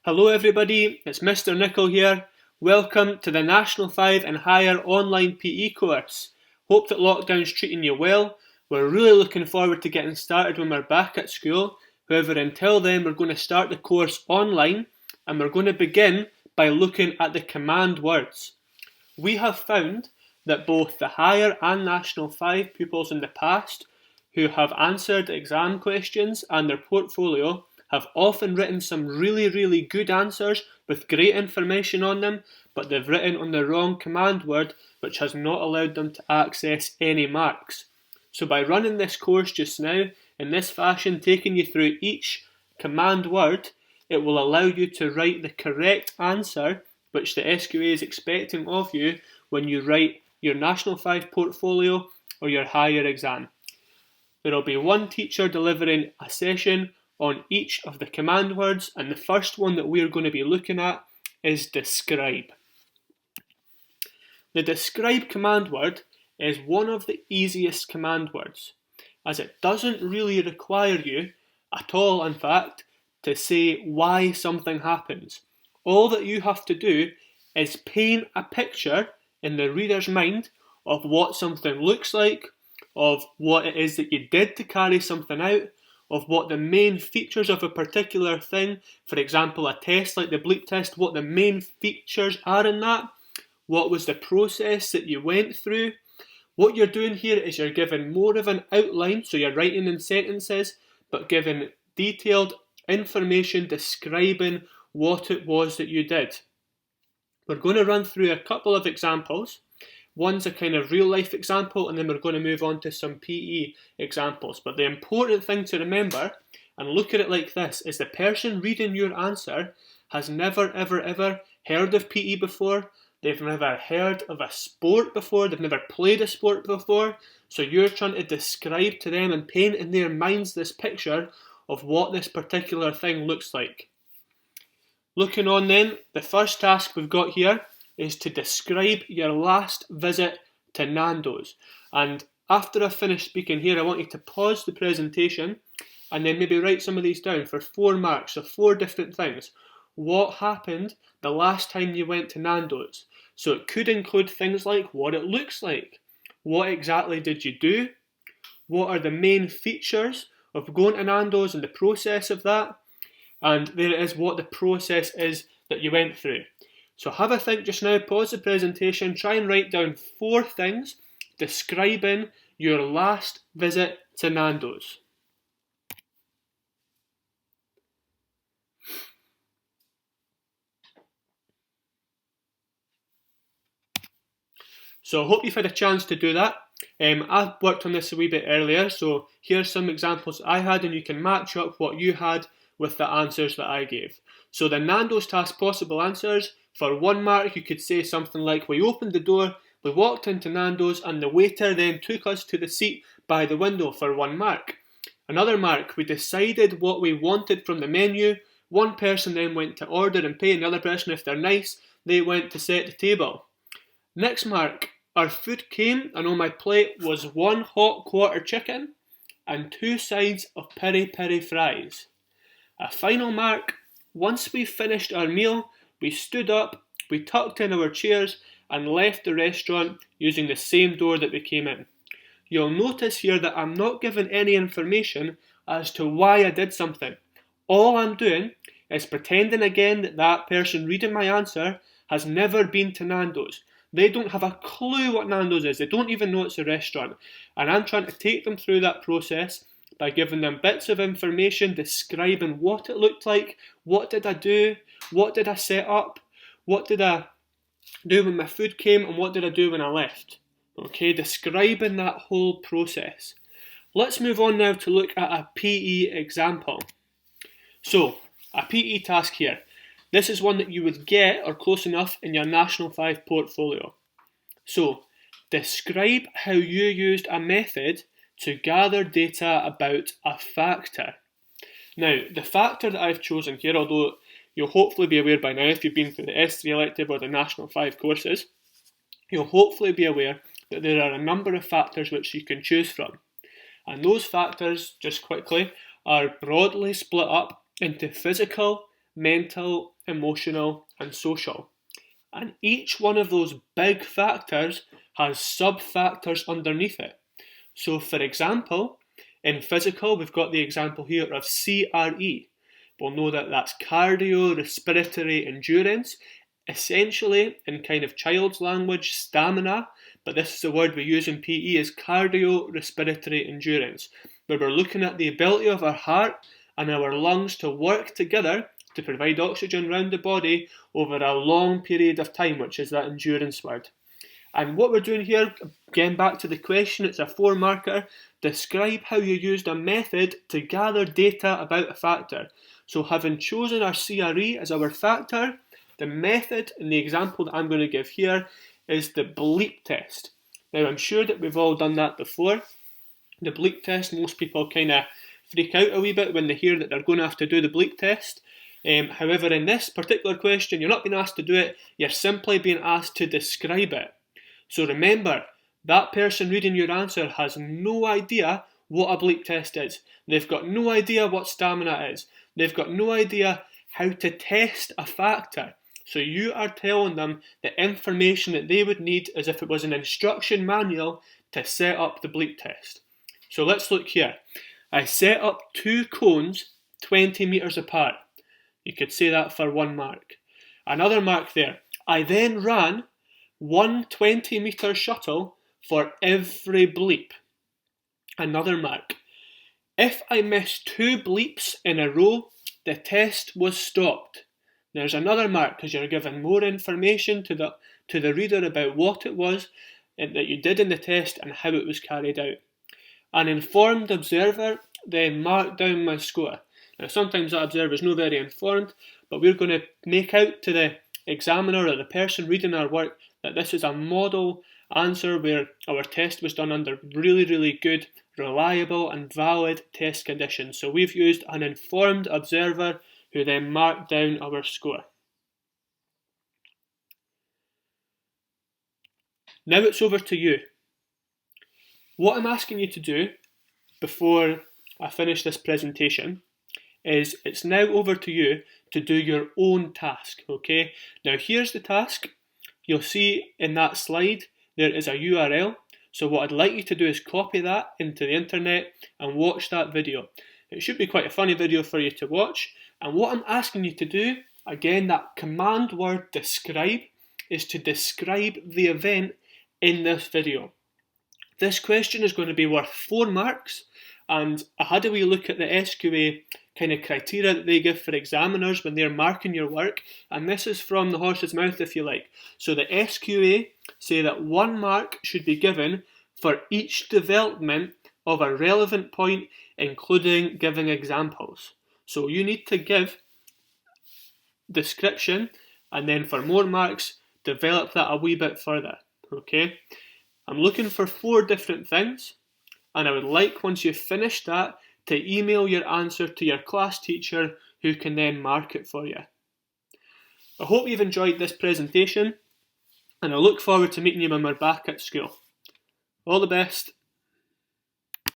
Hello everybody, it's Mr. Nicol here. Welcome to the National 5 and Higher online PE course. Hope that lockdown's treating you well. We're really looking forward to getting started when we're back at school. However, until then we're going to start the course online and we're going to begin by looking at the command words. We have found that both the Higher and National 5 pupils in the past who have answered exam questions and their portfolio have often written some really good answers with great information on them, but they've written on the wrong command word, which has not allowed them to access any marks. So by running this course just now, in this fashion, taking you through each command word, it will allow you to write the correct answer which the SQA is expecting of you when you write your National 5 portfolio or your higher exam. There will be one teacher delivering a session on each of the command words, and the first one that we're going to be looking at is describe. The describe command word is one of the easiest command words, as it doesn't really require you at all, in fact, to say why something happens. All that you have to do is paint a picture in the reader's mind of what something looks like, of what it is that you did to carry something out, of what the main features of a particular thing, for example a test like the bleep test, what the main features are in that, what was the process that you went through. What you're doing here is you're giving more of an outline, so you're writing in sentences, but giving detailed information describing what it was that you did. We're going to run through a couple of examples. One's a kind of real life example, and then we're going to move on to some PE examples. But the important thing to remember, and look at it like this, is the person reading your answer has never ever heard of PE before. They've never heard of a sport before. They've never played a sport before. So you're trying to describe to them and paint in their minds this picture of what this particular thing looks like. Looking on then, the first task we've got here is to describe your last visit to Nando's. And after I've finished speaking here, I want you to pause the presentation and then maybe write some of these down for 4 marks, so 4 different things. What happened the last time you went to Nando's? So it could include things like what it looks like. What exactly did you do? What are the main features of going to Nando's and the process of that? And there it is, what the process is that you went through. So have a think just now, pause the presentation, try and write down 4 things describing your last visit to Nando's. So I hope you've had a chance to do that. I've worked on this a wee bit earlier, so here's some examples I had, and you can match up what you had with the answers that I gave. So the Nando's task possible answers, for 1 mark you could say something like, we opened the door, we walked into Nando's, and the waiter then took us to the seat by the window, for 1 mark. Another mark, we decided what we wanted from the menu. One person then went to order and pay, and the other person, if they're nice, they went to set the table. Next mark, our food came and on my plate was 1 hot quarter chicken and 2 sides of peri peri fries. A final mark, once we finished our meal, we stood up, we tucked in our chairs and left the restaurant using the same door that we came in. You'll notice here that I'm not giving any information as to why I did something. All I'm doing is pretending again that that person reading my answer has never been to Nando's. They don't have a clue what Nando's is. They don't even know it's a restaurant. And I'm trying to take them through that process by giving them bits of information describing what it looked like, what did I do, what did I set up, what did I do when my food came, and what did I do when I left. Okay, describing that whole process. Let's move on now to look at a PE example. So, a PE task here. This is one that you would get or close enough in your National 5 portfolio. So, describe how you used a method to gather data about a factor. Now, the factor that I've chosen here, although you'll hopefully be aware by now if you've been through the S3 elective or the National 5 courses, you'll hopefully be aware that there are a number of factors which you can choose from. And those factors, just quickly, are broadly split up into physical, mental emotional, and social. And each one of those big factors has sub-factors underneath it. So for example, in physical, we've got the example here of CRE. We'll know that that's cardio-respiratory endurance, essentially, in kind of child's language, stamina, but this is the word we use in PE, is cardio-respiratory endurance, where we're looking at the ability of our heart and our lungs to work together to provide oxygen around the body over a long period of time, which is that endurance word. And what we're doing here, getting back to the question, it's a 4-marker. Describe how you used a method to gather data about a factor. So having chosen our CRE as our factor, the method in the example that I'm going to give here is the bleep test. Now I'm sure that we've all done that before. The bleep test, most people kind of freak out a wee bit when they hear that they're going to have to do the bleep test. However, in this particular question, you're not being asked to do it, you're simply being asked to describe it. So remember, that person reading your answer has no idea what a bleep test is. They've got no idea what stamina is. They've got no idea how to test a factor. So you are telling them the information that they would need as if it was an instruction manual to set up the bleep test. So let's look here. I set up 2 cones 20 metres apart. You could say that for 1 mark. Another mark there. I then ran 1 20-metre shuttle for every bleep. Another mark. If I missed 2 bleeps in a row, the test was stopped. There's another mark because you're giving more information to the reader about what it was that you did in the test and how it was carried out. An informed observer then marked down my score. Now sometimes that observer is not very informed, but we're going to make out to the examiner or the person reading our work that this is a model answer where our test was done under really, really good, reliable and valid test conditions. So we've used an informed observer who then marked down our score. Now it's over to you. What I'm asking you to do before I finish this presentation is it's now over to you to do your own task, okay? Now here's the task. You'll see in that slide there is a URL. So what I'd like you to do is copy that into the internet and watch that video. It should be quite a funny video for you to watch. And what I'm asking you to do, again, that command word describe, is to describe the event in this video. This question is going to be worth 4 marks, and I had a wee look at the SQA kind of criteria that they give for examiners when they're marking your work, and this is from the horse's mouth if you like. So the SQA say that 1 mark should be given for each development of a relevant point, including giving examples. So you need to give description, and then for more marks, develop that a wee bit further, okay? I'm looking for 4 different things, and I would like, once you've finished that, to email your answer to your class teacher who can then mark it for you. I hope you've enjoyed this presentation, and I look forward to meeting you when we're back at school. All the best.